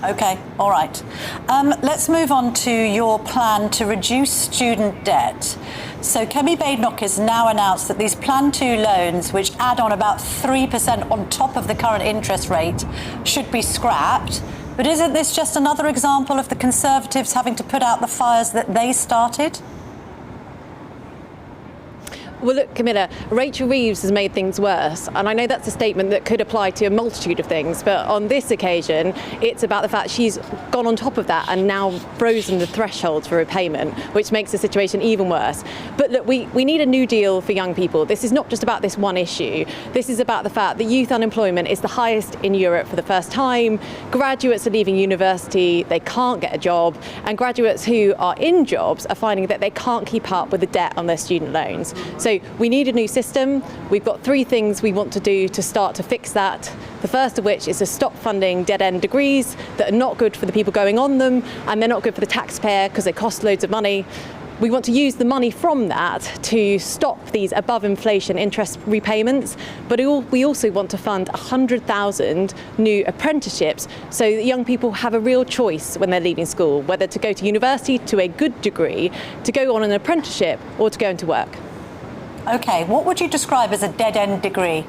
Okay, all right. Let's move on to your plan to reduce student debt. So Kemi Badenoch has now announced that these Plan 2 loans, which add on about 3% on top of the current interest rate, should be scrapped. But isn't this just another example of the Conservatives having to put out the fires that they started? Well, look, Camilla, Rachel Reeves has made things worse, and I know that's a statement that could apply to a multitude of things, but on this occasion, it's about the fact she's gone on top of that and now frozen the threshold for repayment, which makes the situation even worse. But look, we need a new deal for young people. This is not just about this one issue. This is about the fact that youth unemployment is the highest in Europe for the first time. Graduates are leaving university, they can't get a job, and graduates who are in jobs are finding that they can't keep up with the debt on their student loans. So we need a new system. We've got 3 things we want to do to start to fix that. The first of which is to stop funding dead-end degrees that are not good for the people going on them, and they're not good for the taxpayer because they cost loads of money. We want to use the money from that to stop these above inflation interest repayments, but we also want to fund 100,000 new apprenticeships so that young people have a real choice when they're leaving school, whether to go to university to a good degree, to go on an apprenticeship, or to go into work. Okay, what would you describe as a dead-end degree?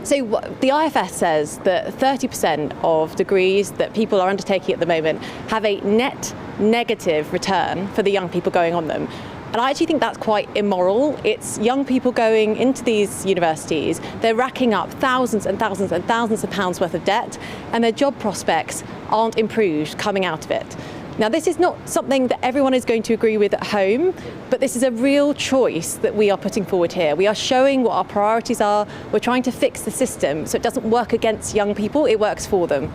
So the IFS says that 30% of degrees that people are undertaking at the moment have a net negative return for the young people going on them. And I actually think that's quite immoral. It's young people going into these universities, they're racking up thousands and thousands and thousands of pounds worth of debt, and their job prospects aren't improved coming out of it. Now, this is not something that everyone is going to agree with at home, but this is a real choice that we are putting forward here. We are showing what our priorities are. We're trying to fix the system so it doesn't work against young people, it works for them.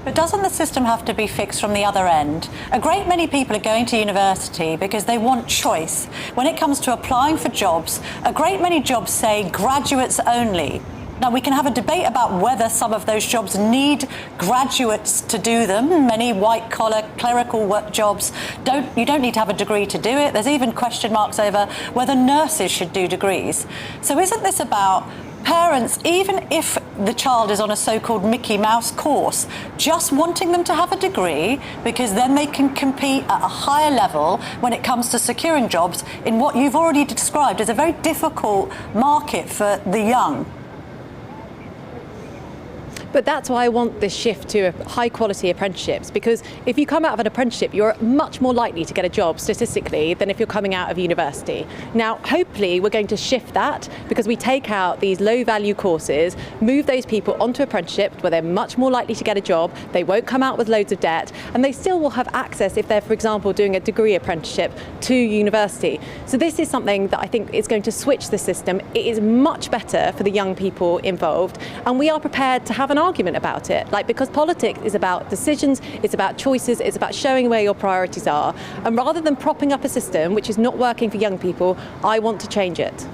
But doesn't the system have to be fixed from the other end? A great many people are going to university because they want choice. When it comes to applying for jobs, a great many jobs say graduates only. Now, we can have a debate about whether some of those jobs need graduates to do them. Many white-collar clerical work jobs you don't need to have a degree to do it. There's even question marks over whether nurses should do degrees. So isn't this about parents, even if the child is on a so-called Mickey Mouse course, just wanting them to have a degree because then they can compete at a higher level when it comes to securing jobs in what you've already described as a very difficult market for the young? But that's why I want this shift to high quality apprenticeships, because if you come out of an apprenticeship, you're much more likely to get a job statistically than if you're coming out of university. Now, hopefully we're going to shift that because we take out these low value courses, move those people onto apprenticeship where they're much more likely to get a job, they won't come out with loads of debt, and they still will have access if they're, for example, doing a degree apprenticeship to university. So this is something that I think is going to switch the system. It is much better for the young people involved, and we are prepared to have an argument about it, because politics is about decisions, it's about choices, it's about showing where your priorities are. And rather than propping up a system which is not working for young people, I want to change it.